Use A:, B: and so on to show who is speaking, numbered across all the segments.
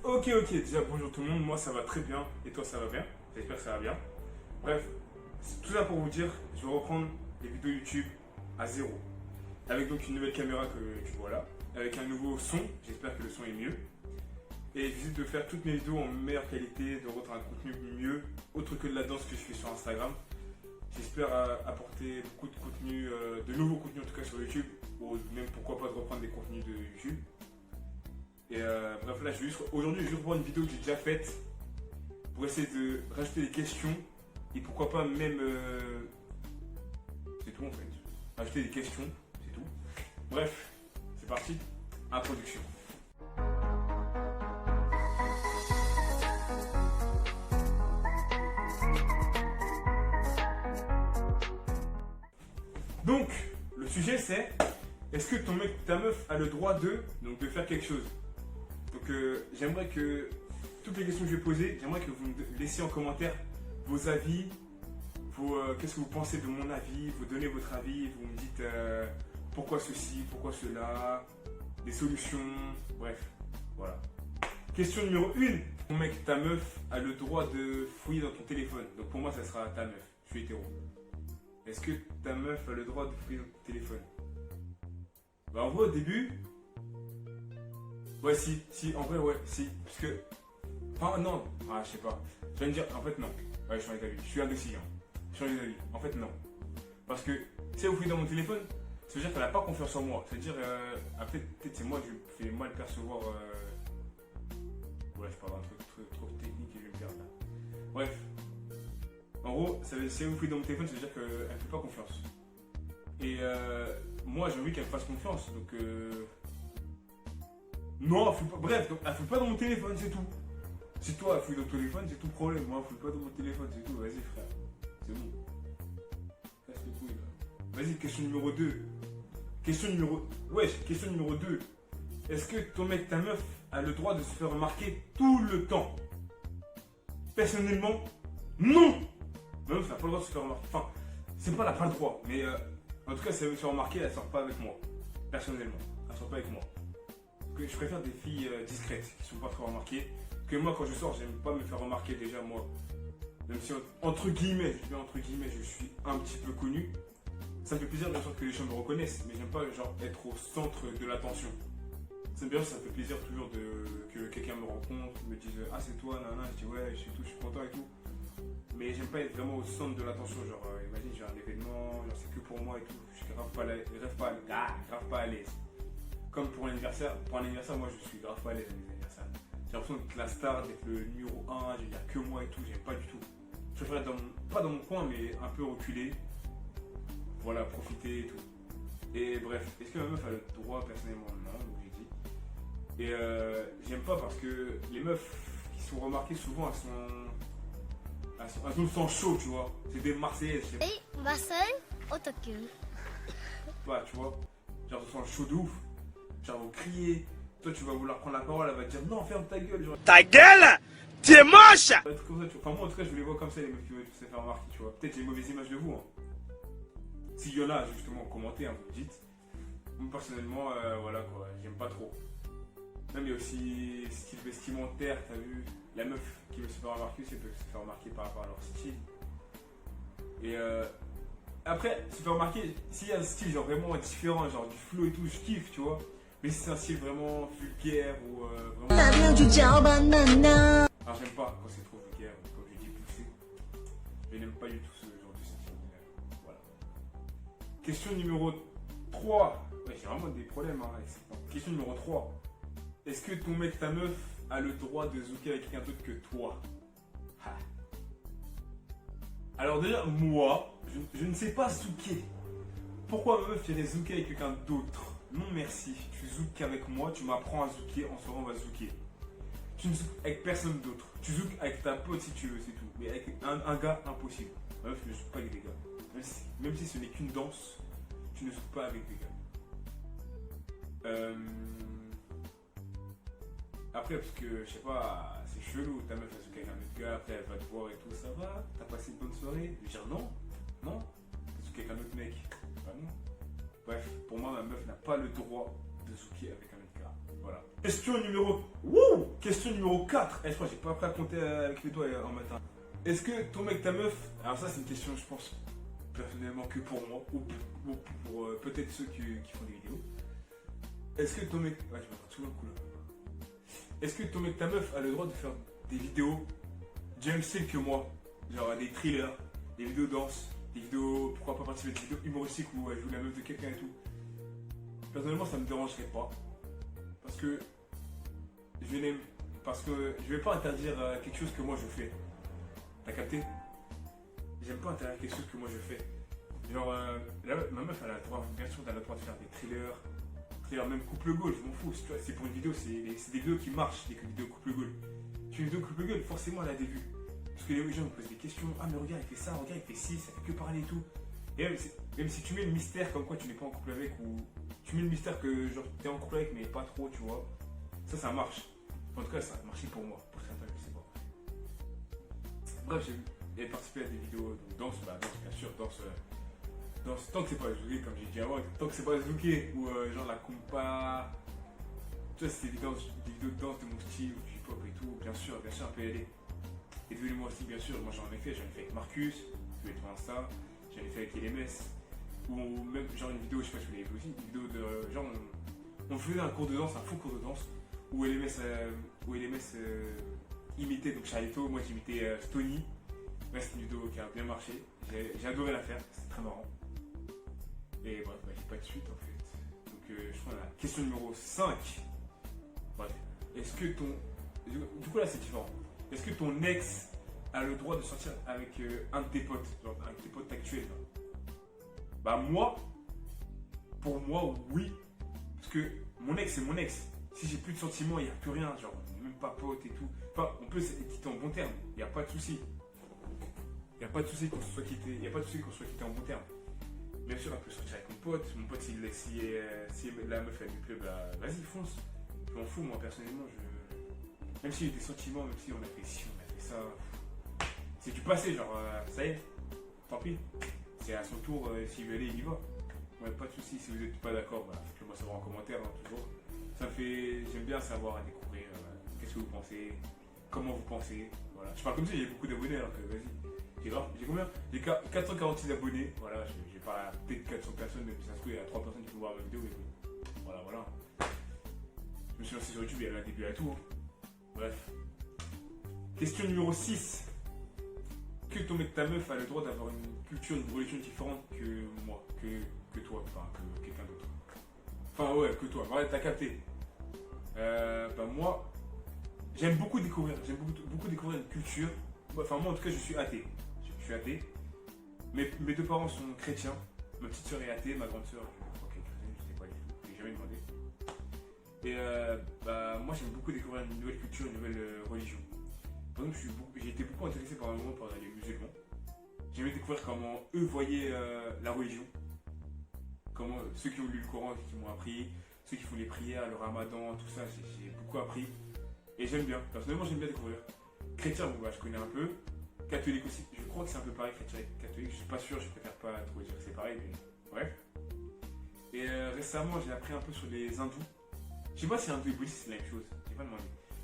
A: Ok, déjà bonjour tout le monde, moi ça va très bien, et toi ça va bien? J'espère que ça va bien. Bref, c'est tout ça pour vous dire, je vais reprendre les vidéos YouTube à zéro. Avec donc une nouvelle caméra que tu vois là, avec un nouveau son, j'espère que le son est mieux. Et j'essaie de faire toutes mes vidéos en meilleure qualité, de rendre un contenu mieux, autre que de la danse que je fais sur Instagram. J'espère apporter beaucoup de contenu, de nouveaux contenus en tout cas sur YouTube, ou même pourquoi pas de reprendre des contenus de YouTube. Et bref, là, aujourd'hui, je vais reprendre une vidéo que j'ai déjà faite pour essayer de rajouter des questions et pourquoi pas même. C'est tout en fait. Rajouter des questions, c'est tout. Bref, c'est parti. Introduction. Donc, le sujet c'est est-ce que ton mec, ta meuf a le droit de faire quelque chose? Donc j'aimerais que toutes les questions que je vais poser, j'aimerais que vous me laissiez en commentaire vos avis, qu'est-ce que vous pensez de mon avis, vous donnez votre avis, vous me dites pourquoi ceci, pourquoi cela, des solutions, bref, voilà. Question numéro 1, ton mec, ta meuf a le droit de fouiller dans ton téléphone. Donc pour moi ça sera ta meuf, je suis hétéro. Est-ce que ta meuf a le droit de fouiller dans ton téléphone? Bah en vrai au début... Ouais, si, en vrai, ouais, si. Parce que. Enfin, non, je sais pas. Je vais me dire, en fait, non. Ouais, je change d'avis. Je suis indécis. Je change d'avis. En fait, non. Parce que, tu sais, vous fouillez dans mon téléphone, ça veut dire qu'elle n'a pas confiance en moi. Ça veut dire, après, peut-être c'est moi, je fais mal percevoir. Ouais, je parle d'un truc trop technique et je vais me perdre là. Bref. En gros, si vous fouillez dans mon téléphone, ça veut dire qu'elle ne fait pas confiance. Et moi, j'ai envie qu'elle me fasse confiance. Donc. Non, elle fouille pas. Bref, donc elle fouille pas dans mon téléphone, c'est tout. Si toi elle fouille dans ton téléphone, c'est tout problème. Moi, elle fouille pas dans mon téléphone, c'est tout. Vas-y, frère. C'est bon. Casse les couilles là. Vas-y, question numéro 2. Question numéro 2. Est-ce que ton mec, ta meuf, a le droit de se faire remarquer tout le temps? Personnellement, non. Ma meuf n'a pas le droit de se faire remarquer. Enfin, c'est pas elle n'a pas le droit. Mais en tout cas, si elle veut se faire remarquer, elle sort pas avec moi. Personnellement, elle sort pas avec moi. Je préfère des filles discrètes qui sont pas trop remarquées. Que moi quand je sors j'aime pas me faire remarquer déjà moi. Même si entre guillemets, je suis un petit peu connu. Ça me fait plaisir bien sûr que les gens me reconnaissent, mais j'aime pas genre être au centre de l'attention. Ça me fait plaisir toujours que quelqu'un me rencontre, me dise ah c'est toi, nanana, je dis ouais je suis content et tout. Mais j'aime pas être vraiment au centre de l'attention, genre imagine j'ai un événement, genre c'est que pour moi et tout, je suis grave pas à l'aise. Comme pour un anniversaire, moi je suis grave pas à l'aise à mes anniversaires. J'ai l'impression d'être la star, d'être le numéro 1, il n'y a que moi et tout, j'aime pas du tout. Je préfère être pas dans mon coin, mais un peu reculé. Voilà, profiter et tout. Et bref, est-ce que ma meuf a le droit? Personnellement, non, donc j'ai dit. Et j'aime pas parce que les meufs qui sont remarquées souvent, elles ont le sang chaud, tu vois. C'est des Marseillaises.
B: Hey, Marseille, otaku.
A: Bah, tu vois, genre elles sont chaud de ouf. Genre vous criez, toi tu vas vouloir prendre la parole, elle va te dire non ferme ta gueule. Genre,
C: ta gueule, tu es moche.
A: Enfin moi en tout cas je les vois comme ça les meufs qui veulent se faire remarquer, tu vois. Peut-être j'ai une mauvaise image de vous. Hein. S'il y en a justement en commentaire, vous me dites. Moi personnellement, voilà quoi, j'aime pas trop. Même il y a aussi style vestimentaire, t'as vu, la meuf qui veut se faire remarquer, c'est peut se faire remarquer par rapport à leur style. Et après, se faire remarquer, s'il y a un style genre vraiment différent, genre du flow et tout, je kiffe, tu vois. Mais si c'est un style vraiment vulgaire ou vraiment... Alors j'aime pas quand c'est trop vulgaire, comme je dis poussé. Je n'aime pas du tout ce genre de style. Voilà. Question numéro 3. Ouais, j'ai vraiment des problèmes hein, avec ça. Question numéro 3. Est-ce que ton mec, ta meuf, a le droit de zouker avec quelqu'un d'autre que toi? Alors déjà, moi, je ne sais pas zouker. Pourquoi ma meuf irait zouker avec quelqu'un d'autre? Non merci, tu zoukes qu'avec moi, tu m'apprends à zouker, en soirée on va zouker. Tu ne zoukes avec personne d'autre. Tu zoukes avec ta pote si tu veux, c'est tout. Mais avec un gars, impossible. Ma meuf ne zouk pas avec des gars. Même si ce n'est qu'une danse, tu ne zoukes pas avec des gars. Après, parce que, je sais pas, c'est chelou, ta meuf elle zouk avec un autre gars, après elle va te voir et tout, ça va? T'as passé une bonne soirée? Je vais dire non, t'as zouké avec un autre mec. Bah non. Bref, pour moi, ma meuf n'a pas le droit de zouker avec un autre car voilà. Question numéro... Wouh, question numéro 4. Je crois que j'ai pas appris à compter avec les doigts en matin. Est-ce que ton mec, ta meuf... Alors ça c'est une question, je pense, personnellement que pour moi, ou pour peut-être ceux qui font des vidéos. Est-ce que ton mec... Ouais, tu m'as souvent le coup là. Est-ce que ton mec, ta meuf a le droit de faire des vidéos du même style que moi? Genre des thrillers, des vidéos danse, des vidéos... Pourquoi pas participer à des vidéos humoristiques où elle joue la meuf de quelqu'un et tout. Personnellement ça me dérangerait pas. Parce que je vais pas interdire quelque chose que moi je fais. T'as capté? J'aime pas interdire quelque chose que moi je fais. Genre, ma meuf elle a le droit, bien sûr, elle a le droit de faire des thrillers, même couple goal, je m'en fous. C'est pour une vidéo, c'est des vidéos qui marchent, des vidéos couple goal. Tu fais une vidéo couple goal, forcément elle a des vues. Parce que les gens me posent des questions. Ah, mais regarde, il fait ça, regarde, il fait ci, ça fait que parler et tout. Et même si tu mets le mystère comme quoi tu n'es pas en couple avec, ou tu mets le mystère que genre t'es en couple avec mais pas trop, tu vois, ça marche. En tout cas, ça a marché pour moi. Pour certains, je sais pas. Bref, j'ai participé à des vidéos de danse, bien sûr, danse, tant que c'est pas zouké, comme j'ai dit avant, tant que c'est pas zouké, ou genre la compa. Tu vois, c'est des vidéos de danse de mon style, ou du hip-hop et tout, bien sûr, on peut y aller. Et de l'humoristique, bien sûr, moi j'en ai fait avec Marcus, je vais être Insta, j'en ai fait avec LMS, ou même genre une vidéo, je sais pas si vous l'avez vu aussi, une vidéo de genre on faisait un cours de danse, un faux cours de danse, où LMS imitait donc Charito, moi j'imitais Stony. Ouais, c'est une vidéo qui a bien marché, j'ai adoré la faire, c'était très marrant. Et bref, j'ai pas de suite en fait. Donc je crois la question numéro 5. Bref, est-ce que ton... Du coup là c'est différent. Est-ce que ton ex a le droit de sortir avec un de tes potes, genre un de tes potes actuels là? Bah moi, pour moi oui. Parce que mon ex c'est mon ex. Si j'ai plus de sentiments, il n'y a plus rien, genre même pas pote et tout. Enfin, on peut se quitter en bon terme, il n'y a pas de souci. Il n'y a pas de souci qu'on se soit quitté, en bon terme. Bien sûr, elle peut sortir avec mon pote si la meuf elle lui plaît, bah vas-y fonce. Je m'en fous moi personnellement, même s'il y a des sentiments, même si on a fait ci, on a fait ça, c'est du passé, genre ça y est, tant pis. C'est à son tour, s'il veut aller, il y va. Ouais, pas de soucis, si vous n'êtes pas d'accord, bah, faites-le moi savoir en commentaire, hein, toujours. J'aime bien savoir à découvrir qu'est-ce que vous pensez, comment vous pensez, voilà. Je parle comme si j'ai beaucoup d'abonnés alors que vas-y. J'ai combien? J'ai 446 abonnés, voilà, j'ai pas peut-être 400 personnes, mais ça se trouve il y a 3 personnes qui vont voir ma vidéo, mais bon. Voilà. Je me suis lancé sur YouTube, il y avait un début à tout. Hein. Bref. Question numéro 6. Que ton mec, ta meuf a le droit d'avoir une culture, une religion différente que moi, que toi, enfin que quelqu'un d'autre. Enfin ouais, que toi, voilà, t'as capté. Moi, j'aime beaucoup découvrir une culture. Enfin moi en tout cas je suis athée. Je suis athée. Mes deux parents sont chrétiens. Ma petite soeur est athée, ma grande soeur, je crois qu'elle est chrétienne, je sais pas du tout, j'ai jamais demandé. Et moi j'aime beaucoup découvrir une nouvelle culture, une nouvelle religion. Par exemple, j'ai été beaucoup intéressé par un moment par les musulmans. J'aimais découvrir comment eux voyaient la religion. Comment ceux qui ont lu le Coran, qui m'ont appris, ceux qui font les prières, le ramadan, tout ça, j'ai beaucoup appris. Et j'aime bien, personnellement j'aime bien découvrir. Chrétien, je connais un peu. Catholique aussi, je crois que c'est un peu pareil, chrétien et catholique, je suis pas sûr, je préfère pas trop dire que c'est pareil, mais bref. Et récemment j'ai appris un peu sur les hindous. Je sais pas si hindou et bouddhiste c'est la même chose, j'ai pas demandé.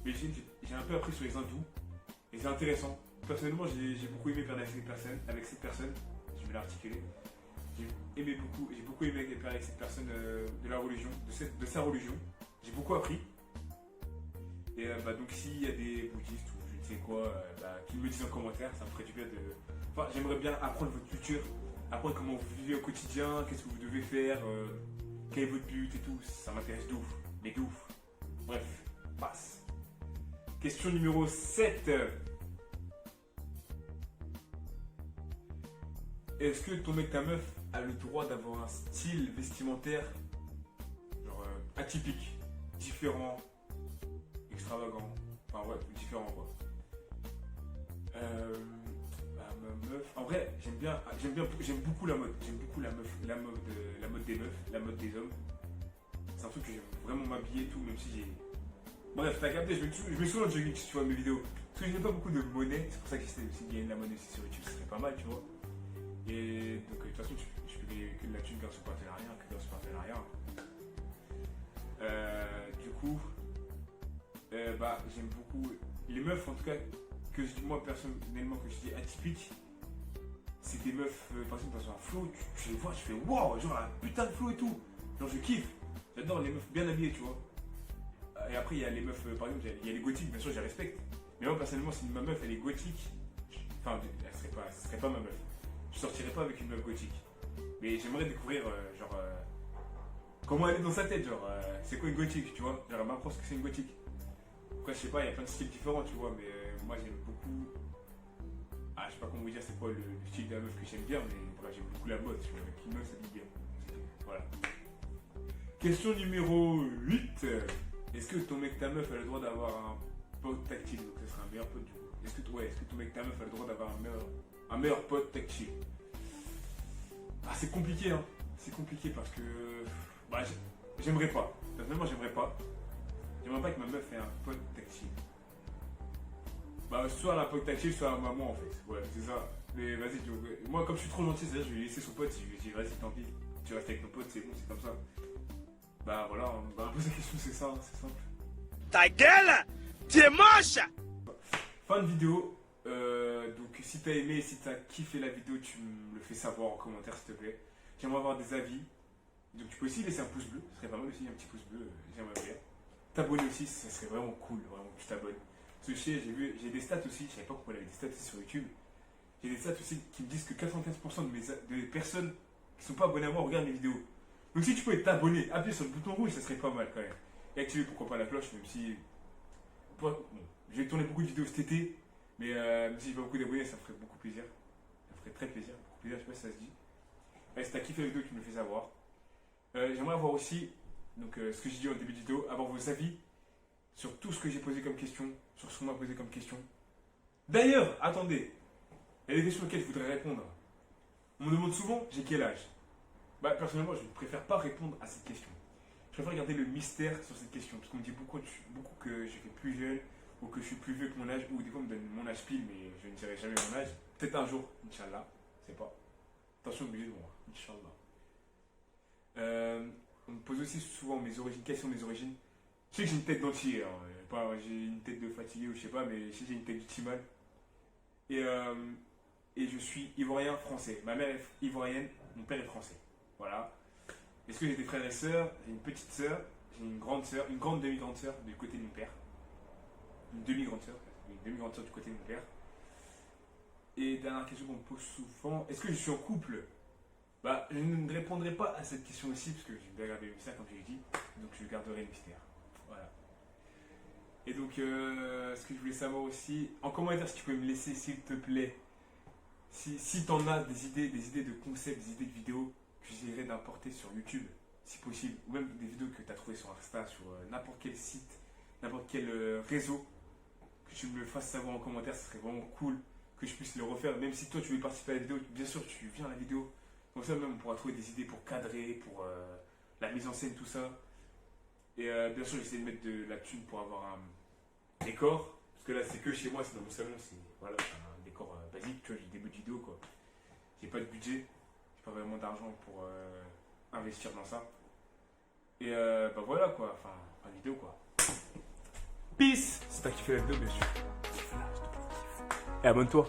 A: Mais j'ai un peu appris sur les hindous, et c'est intéressant. Personnellement j'ai beaucoup aimé parler avec cette personne, je vais l'articuler. J'ai beaucoup aimé parler avec cette personne de la religion, de sa religion. J'ai beaucoup appris. Et donc s'il y a des bouddhistes ou je ne sais quoi, qu'ils me disent en commentaire, ça me ferait du bien de... Enfin, j'aimerais bien apprendre votre culture, apprendre comment vous vivez au quotidien, qu'est-ce que vous devez faire, quel est votre but et tout. Ça m'intéresse de ouf, mais de ouf. Bref, passe. Question numéro 7. Est-ce que ton mec, ta meuf a le droit d'avoir un style vestimentaire genre atypique, différent, extravagant, enfin ouais, différent quoi. Ma meuf, en vrai, j'aime beaucoup la mode, la mode des meufs, la mode des hommes. C'est un truc que j'aime vraiment m'habiller et tout, même si j'ai... Bref, t'as capté, je mets souvent de jogging si tu vois mes vidéos. Parce que je n'ai pas beaucoup de monnaie, c'est pour ça que j'essaie aussi de gagner de la monnaie aussi sur YouTube, ce serait pas mal, tu vois. Et donc de toute façon, je peux gagner que de la thune grâce au partenariat, Du coup, bah, j'aime beaucoup les meufs, en tout cas, que je dis moi personnellement, que je dis atypiques. C'est des meufs, par exemple, dans un flow, tu les vois, tu fais wow, genre un putain de flow et tout. Genre, je kiffe. J'adore les meufs bien habillées, tu vois. Et après, il y a les meufs, par exemple, il y a les gothiques, bien sûr, je les respecte. Mais moi, personnellement, si ma meuf, elle est gothique, enfin, ce serait pas ma meuf. Je sortirais pas avec une meuf gothique. Mais j'aimerais découvrir, comment elle est dans sa tête, genre, c'est quoi une gothique, tu vois. Genre, elle m'apprend ce que c'est une gothique. Après, je sais pas, il y a plein de styles différents, tu vois, mais moi, j'aime beaucoup. Ah, je sais pas comment vous dire, c'est quoi le style de la meuf que j'aime bien, mais voilà, j'aime beaucoup la mode, tu vois, avec une meuf, ça dit bien. Voilà. Question numéro 8. Est-ce que ton mec, ta meuf, a le droit d'avoir un pote tactile? Donc, ce serait un meilleur pote du coup. Est-ce que ton mec, ta meuf, a le droit d'avoir un meilleur pote tactile? Ah, c'est compliqué, hein. C'est compliqué parce que. Bah, j'aimerais pas. Personnellement, j'aimerais pas. J'aimerais pas que ma meuf ait un pote tactile. Bah, soit un pote tactile, soit un maman en fait. Ouais, c'est ça. Mais vas-y, moi, comme je suis trop gentil, c'est-à-dire, je vais laisser son pote. Je lui dis, vas-y, tant pis. Tu restes avec ton pote, c'est bon, c'est comme ça. Bah voilà, on va poser la question, c'est ça, c'est simple.
C: Ta gueule, tu es moche.
A: Fin de vidéo. Donc si t'as aimé, si t'as kiffé la vidéo, tu me le fais savoir en commentaire s'il te plaît. J'aimerais avoir des avis. Donc tu peux aussi laisser un pouce bleu, ce serait pas mal aussi, un petit pouce bleu, j'aimerais bien. T'abonner aussi, ça serait vraiment cool, vraiment que tu t'abonnes. Parce que je sais, j'ai des stats aussi, je savais pas pourquoi il y avait des stats aussi sur YouTube. J'ai des stats aussi qui me disent que 95% des personnes qui sont pas abonnées à moi regardent mes vidéos. Donc si tu peux t'abonner, appuyer sur le bouton rouge, ça serait pas mal quand même. Et activer pourquoi pas la cloche, même si... Bon, j'ai tourné beaucoup de vidéos cet été, mais même si j'ai pas beaucoup d'abonnés, ça me ferait beaucoup plaisir. Ça me ferait très plaisir, beaucoup plaisir, je sais pas si ça se dit. Ouais, si t'as kiffé la vidéo, tu me le fais savoir. J'aimerais avoir aussi, donc ce que j'ai dit au début de vidéo, avoir vos avis sur tout ce que j'ai posé comme question, sur ce qu'on m'a posé comme question. D'ailleurs, attendez, il y a des questions auxquelles je voudrais répondre. On me demande souvent, j'ai quel âge? Bah, personnellement, je ne préfère pas répondre à cette question. Je préfère garder le mystère sur cette question. Parce qu'on me dit beaucoup que je suis plus jeune, ou que je suis plus vieux que mon âge, ou des fois on me donne mon âge pile, mais je ne dirai jamais mon âge. Peut-être un jour, Inch'Allah, je sais pas. Attention, obligé de moi, Inch'Allah. On me pose aussi souvent mes origines. Quelles sont mes origines? Je sais que j'ai une tête d'entier, hein. J'ai une tête de fatigué ou je sais pas, mais je sais que j'ai une tête du timal. Et je suis ivoirien français. Ma mère est ivoirienne, mon père est français. Voilà. Est-ce que j'ai des frères et sœurs? J'ai une petite sœur, j'ai une grande sœur, une grande demi-grande sœur du côté de mon père. Une demi-grande sœur du côté de mon père. Et dernière question qu'on me pose souvent, est-ce que je suis en couple? Bah, je ne répondrai pas à cette question aussi, parce que j'ai bien gardé le mystère comme je l'ai dit, donc je garderai le mystère. Voilà. Et donc, ce que je voulais savoir aussi, en commentaire, si tu peux me laisser, s'il te plaît, si t'en as des idées de concepts, des idées de vidéos que j'essaierai d'importer sur YouTube, si possible, ou même des vidéos que tu as trouvées sur Insta, sur n'importe quel site, n'importe quel réseau, que tu me le fasses savoir en commentaire, ce serait vraiment cool que je puisse le refaire. Même si toi tu veux participer à la vidéo, bien sûr tu viens à la vidéo, comme ça même on pourra trouver des idées pour cadrer, pour la mise en scène, tout ça. Et bien sûr j'essaie de mettre de la thune pour avoir un décor, parce que là c'est que chez moi, c'est dans mon salon, c'est voilà, un décor basique, tu vois, j'ai des bouts de vidéo quoi. J'ai pas de budget, j'ai pas vraiment d'argent pour investir dans ça. Et bah voilà quoi, enfin, pas de vidéo quoi. Peace! Si t'as kiffé la vidéo, bien sûr. Et abonne-toi.